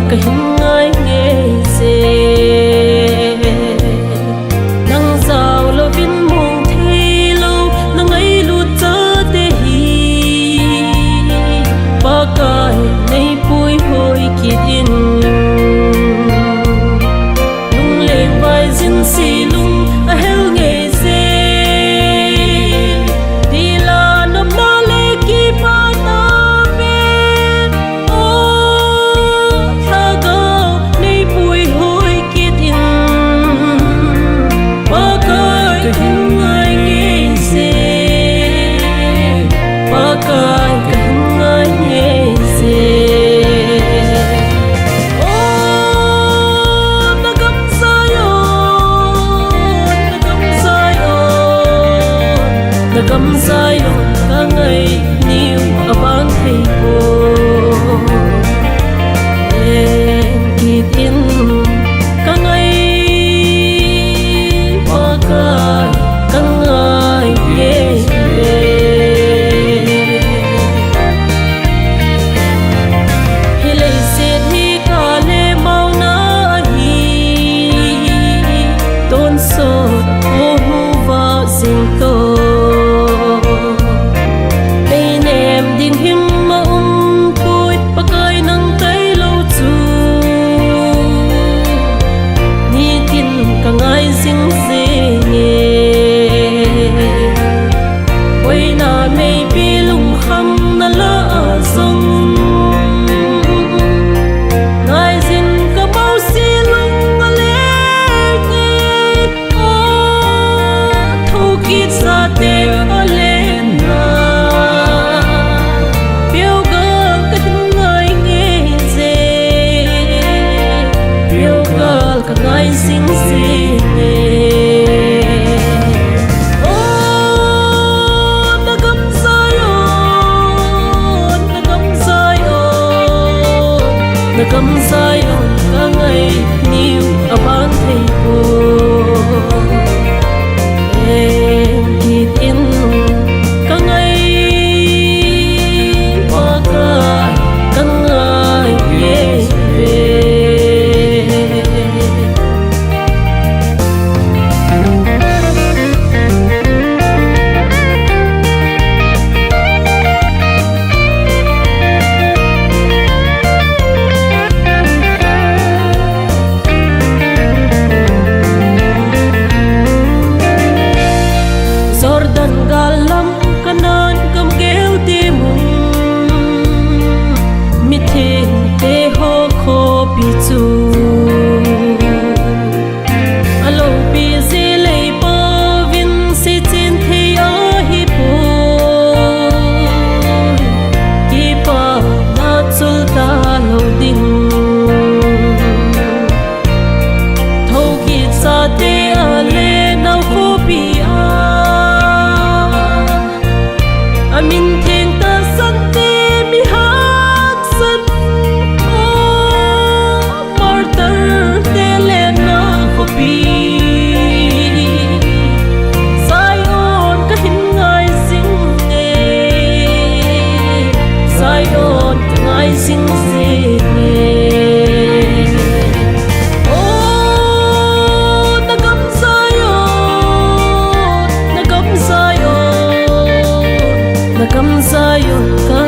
cái hình ai nghe dê nang giàu lo vin mong thi lâu nang ấy lụt chớ tê hi ba cái nay bùi hồi kiệt in lung lên vai zin si lung a hel nghe dê đi là nằm na lê ki pa ta bên ô tha gao nay bùi hồi kiệt in ba cái hình ai nghe dê ba cái hình ai nghe dê cầm dài cả ngày níu ở ban thầy cô em kỳ tin cả ngày qua cả ngày về hi lấy xét hi cả lệ mau na hi tôn sốt ô và sinh tô ngày xinh xinh ta cầm dài cả ngày níu ở ban thầy cô em kỳ tin cả ngày qua cả ngày về galam kanan kam kêu ti mung mi thên te ho kho pi chu alo pi zi lei po vin si chin thi a hi po ki pa na chul ta lo ding thâu ki sa te a le nau kho pi amin thiên ta san te mi hak san o martar te le na khopi sai on ka hin ngai sing e sai on ka ngai sing se cầm dài cả